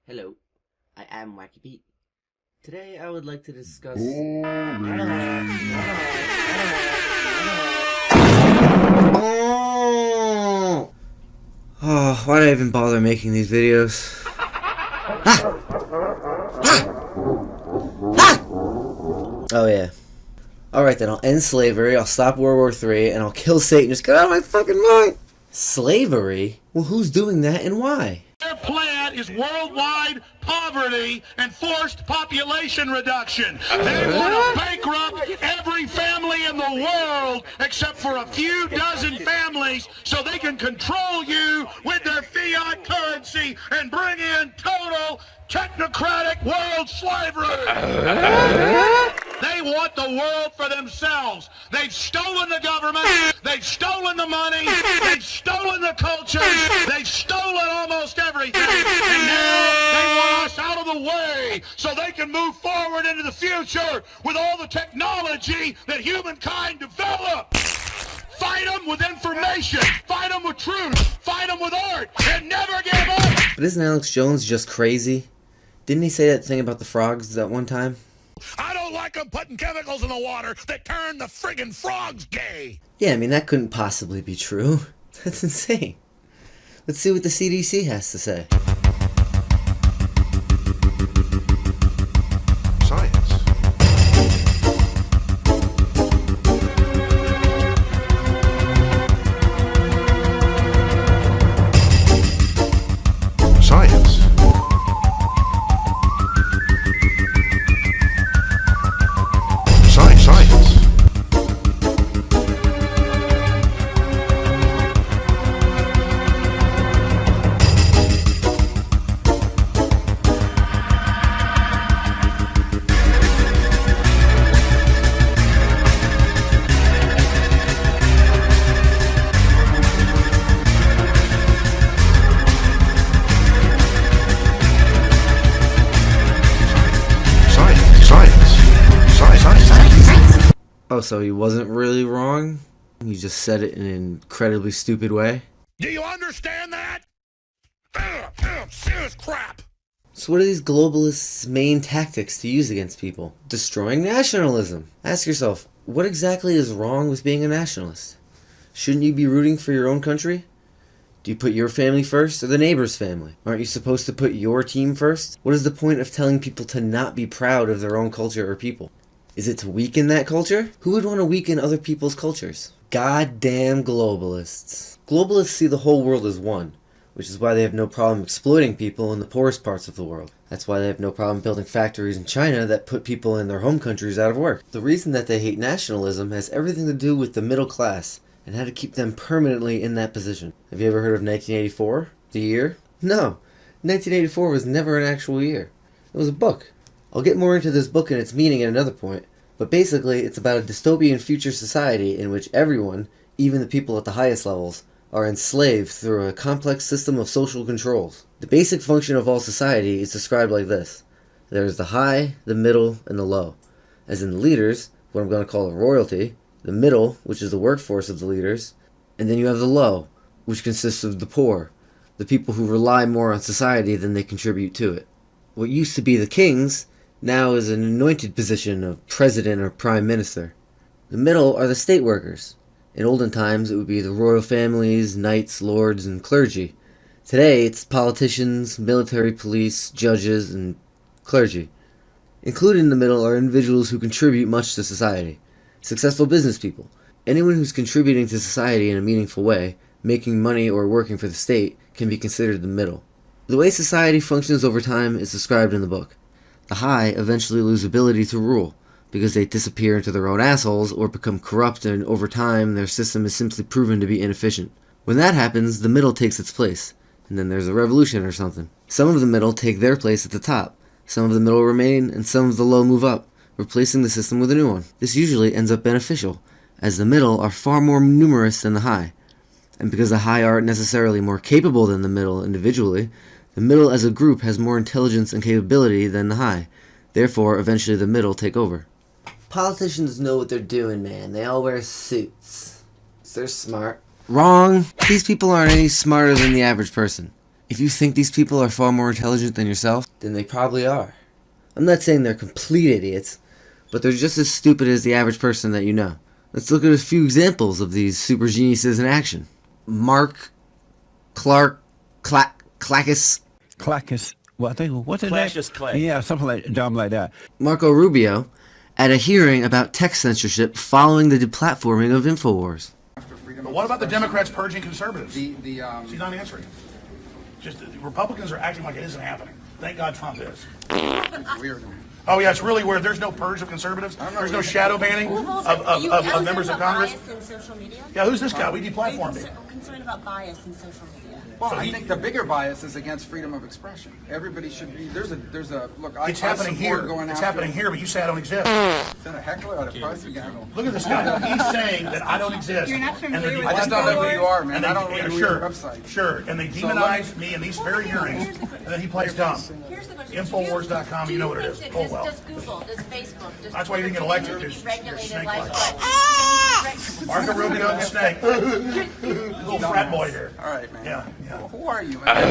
Hello, I am wackadoo. Today I would like to discuss... Oh, why did I even bother making these videos? Oh yeah. Alright then, I'll end slavery, I'll stop World War III, and I'll kill Satan. Just get out of my fucking mind! Slavery? Well, who's doing that and why? Their plan is worldwide poverty and forced population reduction. They want to bankrupt every family in the world except for a few dozen families so they can control you with their fiat currency and bring in total technocratic world slavery. They want the world for themselves. They've stolen the government. They've stolen the money. They've stolen the cultures. They've stolen almost everything. And now they want us out of the way so they can move forward into the future with all the technology that humankind developed. Fight them with information. Fight them with truth. Fight them with art. And never give up. But isn't Alex Jones just crazy? Didn't he say that thing about the frogs that one time? I don't like them putting chemicals in the water that turn the friggin' frogs gay. Yeah, I mean, that couldn't possibly be true. That's insane. Let's see what the CDC has to say. Science. Science. Science. Oh, so he wasn't really wrong? He just said it in an incredibly stupid way? Do you understand that? Serious crap. So what are these globalists' main tactics to use against people? Destroying nationalism. Ask yourself, what exactly is wrong with being a nationalist? Shouldn't you be rooting for your own country? Do you put your family first or the neighbor's family? Aren't you supposed to put your team first? What is the point of telling people to not be proud of their own culture or people? Is it to weaken that culture? Who would want to weaken other people's cultures? Goddamn globalists. Globalists see the whole world as one, which is why they have no problem exploiting people in the poorest parts of the world. That's why they have no problem building factories in China that put people in their home countries out of work. The reason that they hate nationalism has everything to do with the middle class and how to keep them permanently in that position. Have you ever heard of 1984? The year? No. 1984 was never an actual year. It was a book. I'll get more into this book and its meaning at another point, but basically it's about a dystopian future society in which everyone, even the people at the highest levels, are enslaved through a complex system of social controls. The basic function of all society is described like this. There is the high, the middle, and the low. As in the leaders, what I'm going to call a royalty, the middle, which is the workforce of the leaders, and then you have the low, which consists of the poor, the people who rely more on society than they contribute to it. What used to be the kings now is an anointed position of president or prime minister. The middle are the state workers. In olden times it would be the royal families, knights, lords, and clergy. Today it's politicians, military police, judges, and clergy. Included in the middle are individuals who contribute much to society. Successful business people. Anyone who's contributing to society in a meaningful way, making money or working for the state, can be considered the middle. The way society functions over time is described in the book. The high eventually lose ability to rule, because they disappear into their own assholes or become corrupt, and over time their system is simply proven to be inefficient. When that happens, the middle takes its place, and then there's a revolution or something. Some of the middle take their place at the top, some of the middle remain, and some of the low move up, replacing the system with a new one. This usually ends up beneficial, as the middle are far more numerous than the high, and because the high aren't necessarily more capable than the middle individually, the middle as a group has more intelligence and capability than the high. Therefore, eventually the middle take over. Politicians know what they're doing, man. They all wear suits. They're smart. Wrong! These people aren't any smarter than the average person. If you think these people are far more intelligent than yourself, then they probably are. I'm not saying they're complete idiots, but they're just as stupid as the average person that you know. Let's look at a few examples of these super geniuses in action. Mark Clark Clackus. Clackus. What is Clackus that? Clay. Yeah, something like dumb like that. Marco Rubio at a hearing about tech censorship following the deplatforming of InfoWars. But what about the Democrats purging conservatives? She's not answering. Just Republicans are acting like it isn't happening. Thank God Trump is. Weird. Oh yeah, it's really weird. There's no purge of conservatives. There's no shadow banning of members of Congress. Bias in social media? Yeah, who's this guy? We deplatformed Are you him. concerned about bias in social media? Well, I think the bigger bias is against freedom of expression. Everybody should be. There's a look. It's happening here. It's happening here, but you say I don't exist. Is that a heckler out of price? Look at this guy. He's saying that I don't exist. You're not familiar with I just don't know who you are, man. And I don't read your website. Sure. And they demonize me in these very hearings, and then he plays dumb. Here's the question. Infowars.com, you know what it is. Oh well. Does Google, does Facebook, does That's why you didn't get elected. Twitter You're regulated snake like like. what? Marco Rubio and the snake. Little frat boy here. All right, man. Yeah. Well, who are you, man? I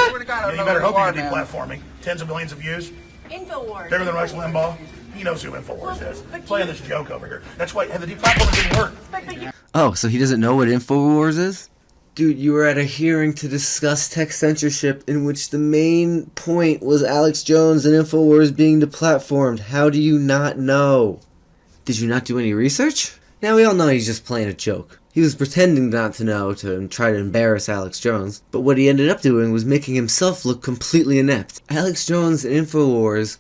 swear to God, I Yeah, don't you know better who hope you you are, can man. deplatform me. Tens of millions of views. Infowars. Bigger than Rush Limbaugh. He knows who Infowars is. but Playing you- this joke over here. That's why the deplatforming didn't work. But you Oh, so he doesn't know what InfoWars is? Dude, you were at a hearing to discuss tech censorship in which the main point was Alex Jones and InfoWars being deplatformed. How do you not know? Did you not do any research? Now we all know he's just playing a joke. He was pretending not to know to try to embarrass Alex Jones, but what he ended up doing was making himself look completely inept. Alex Jones and InfoWars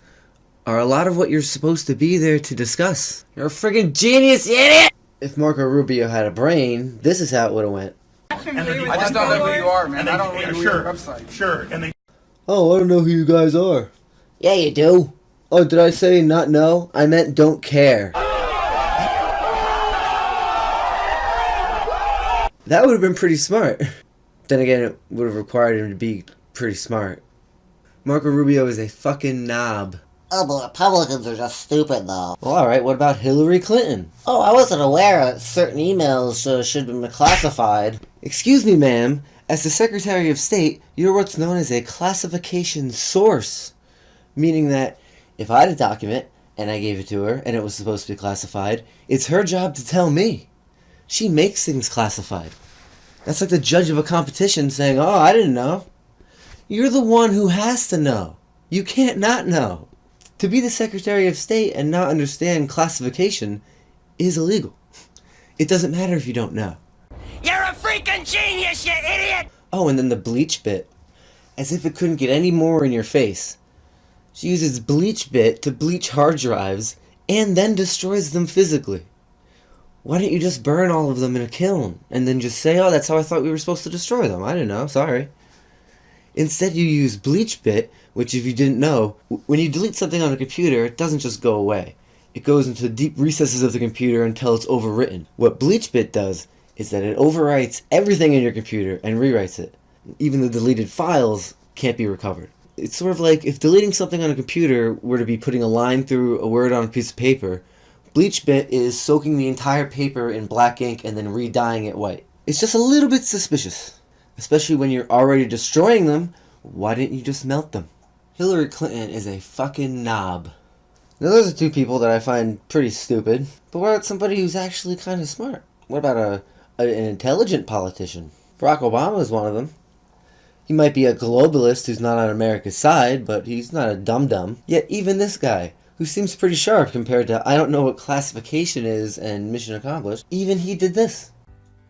are a lot of what you're supposed to be there to discuss. You're a friggin' genius, you idiot! If Marco Rubio had a brain, this is how it would have went. I just don't know who you are, man. I don't read your website. Sure. And they Oh, I don't know who you guys are. Yeah, you do. Oh, did I say not know? I meant don't care. That would have been pretty smart. Then again, it would have required him to be pretty smart. Marco Rubio is a fucking knob. Oh, but Republicans are just stupid, though. Well, alright, what about Hillary Clinton? Oh, I wasn't aware that certain emails should have been classified. Excuse me, ma'am. As the Secretary of State, you're what's known as a classification source. Meaning that if I had a document, and I gave it to her, and it was supposed to be classified, it's her job to tell me. She makes things classified. That's like the judge of a competition saying, oh, I didn't know. You're the one who has to know. You can't not know. To be the Secretary of State and not understand classification is illegal. It doesn't matter if you don't know. You're a freaking genius, you idiot! Oh, and then the bleach bit. As if it couldn't get any more in your face. She uses bleach bit to bleach hard drives and then destroys them physically. Why don't you just burn all of them in a kiln and then just say, oh, that's how I thought we were supposed to destroy them. I didn't know, sorry. Instead you use bleach bit, which if you didn't know, when you delete something on a computer, it doesn't just go away. It goes into the deep recesses of the computer until it's overwritten. What bleach bit does is that it overwrites everything in your computer and rewrites it. Even the deleted files can't be recovered. It's sort of like if deleting something on a computer were to be putting a line through a word on a piece of paper, bleach bit is soaking the entire paper in black ink and then re-dyeing it white. It's just a little bit suspicious. Especially when you're already destroying them, why didn't you just melt them? Hillary Clinton is a fucking knob. Now those are two people that I find pretty stupid, but what about somebody who's actually kind of smart? What about an intelligent politician? Barack Obama is one of them. He might be a globalist who's not on America's side, but he's not a dum-dum. Yet even this guy, who seems pretty sharp compared to I don't know what classification is and mission accomplished, even he did this.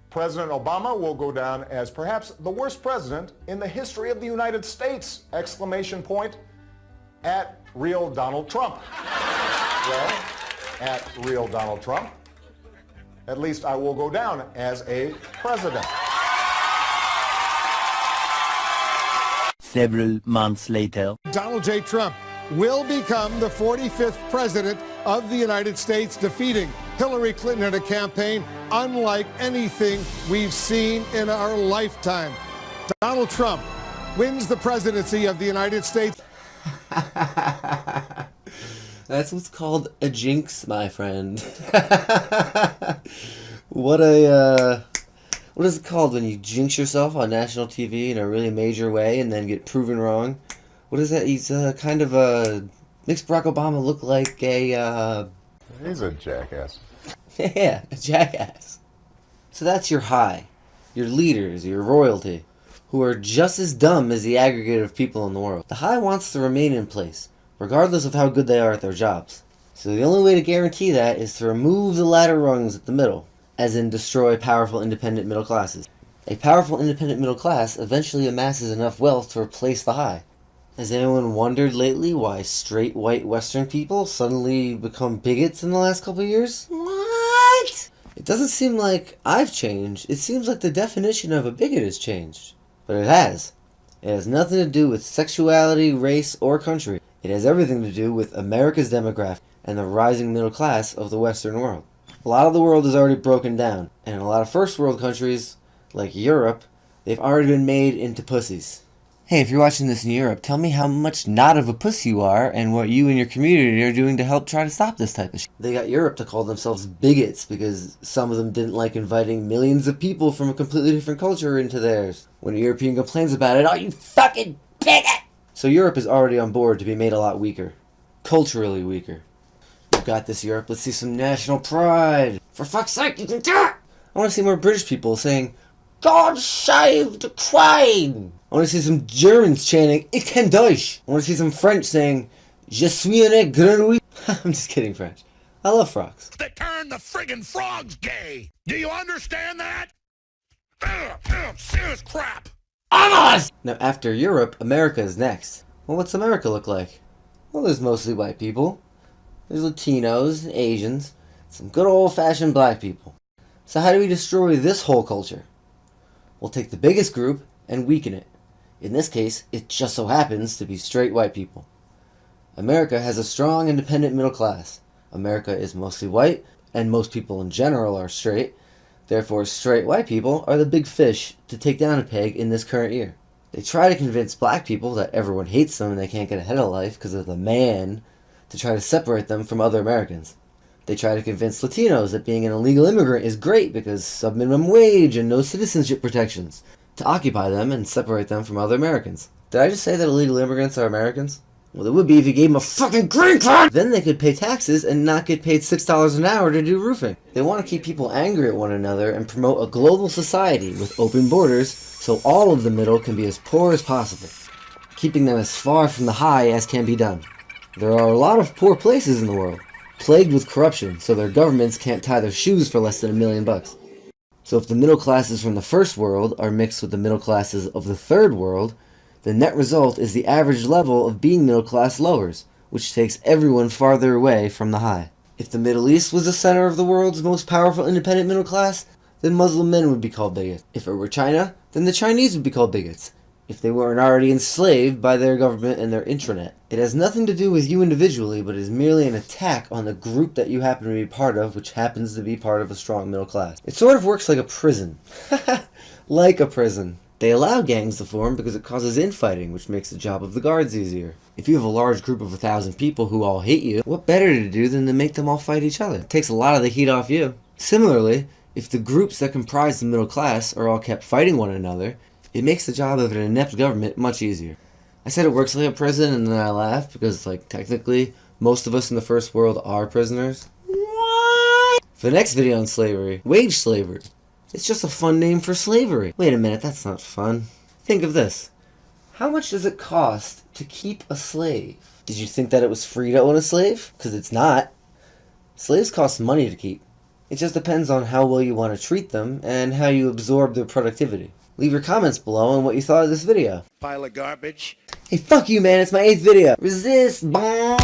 President Obama will go down as perhaps the worst president in the history of the United States! Exclamation point at real Donald Trump. Well, at real Donald Trump, at least I will go down as a president. Several months later. Donald J. Trump will become the 45th president of the United States, defeating Hillary Clinton in a campaign unlike anything we've seen in our lifetime. Donald Trump wins the presidency of the United States. That's what's called a jinx, my friend. What a What is it called when you jinx yourself on national TV in a really major way and then get proven wrong? What is that? He's kind of makes Barack Obama look like a He's a jackass. yeah, a jackass. So that's your high, your leaders, your royalty, who are just as dumb as the aggregate of people in the world. The high wants to remain in place, regardless of how good they are at their jobs. So the only way to guarantee that is to remove the ladder rungs at the middle, as in destroy powerful independent middle classes. A powerful independent middle class eventually amasses enough wealth to replace the high. Has anyone wondered lately why straight white Western people suddenly become bigots in the last couple of years? What? It doesn't seem like I've changed. It seems like the definition of a bigot has changed. But it has. It has nothing to do with sexuality, race, or country. It has everything to do with America's demographic and the rising middle class of the Western world. A lot of the world is already broken down, and in a lot of first world countries, like Europe, they've already been made into pussies. Hey, if you're watching this in Europe, tell me how much not of a pussy you are and what you and your community are doing to help try to stop this type of shit. They got Europe to call themselves bigots because some of them didn't like inviting millions of people from a completely different culture into theirs. When a European complains about it, oh, you fucking bigot! So Europe is already on board to be made a lot weaker. Culturally weaker. You got this, Europe. Let's see some national pride. For fuck's sake, you can do it! I want to see more British people saying, God save the Queen! I want to see some Germans chanting, Ich kann Deutsch! I want to see some French saying, Je suis un grenouille. I'm just kidding, French. I love frogs. They turn the friggin' frogs gay. Do you understand that? Serious crap. Now, after Europe, America is next. Well, what's America look like? Well, there's mostly white people. There's Latinos and Asians. Some good old-fashioned black people. So how do we destroy this whole culture? We'll take the biggest group and weaken it. In this case, it just so happens to be straight white people. America has a strong independent middle class. America is mostly white, and most people in general are straight. Therefore, straight white people are the big fish to take down a peg in this current year. They try to convince black people that everyone hates them and they can't get ahead of life because of the man, to try to separate them from other Americans. They try to convince Latinos that being an illegal immigrant is great because sub-minimum wage and no citizenship protections, to occupy them and separate them from other Americans. Did I just say that illegal immigrants are Americans? Well, they would be if you gave them a fucking green card! Then they could pay taxes and not get paid $6 an hour to do roofing. They want to keep people angry at one another and promote a global society with open borders so all of the middle can be as poor as possible, keeping them as far from the high as can be done. There are a lot of poor places in the world, plagued with corruption, so their governments can't tie their shoes for less than $1 million. So if the middle classes from the first world are mixed with the middle classes of the third world, the net result is the average level of being middle class lowers, which takes everyone farther away from the high. If the Middle East was the center of the world's most powerful independent middle class, then Muslim men would be called bigots. If it were China, then the Chinese would be called bigots, if they weren't already enslaved by their government and their intranet. It has nothing to do with you individually, but is merely an attack on the group that you happen to be part of, which happens to be part of a strong middle class. It sort of works like a prison. Like a prison. They allow gangs to form because it causes infighting, which makes the job of the guards easier. If you have a large group of 1,000 people who all hate you, what better to do than to make them all fight each other? It takes a lot of the heat off you. Similarly, if the groups that comprise the middle class are all kept fighting one another, it makes the job of an inept government much easier. I said it works like a prison, and then I laughed because, technically, most of us in the first world are prisoners. What? For the next video on slavery, wage slavery. It's just a fun name for slavery. Wait a minute, that's not fun. Think of this. How much does it cost to keep a slave? Did you think that it was free to own a slave? Because it's not. Slaves cost money to keep. It just depends on how well you want to treat them and how you absorb their productivity. Leave your comments below on what you thought of this video. Pile of garbage. Hey, fuck you, man. It's my 8th video. Resist. Boom.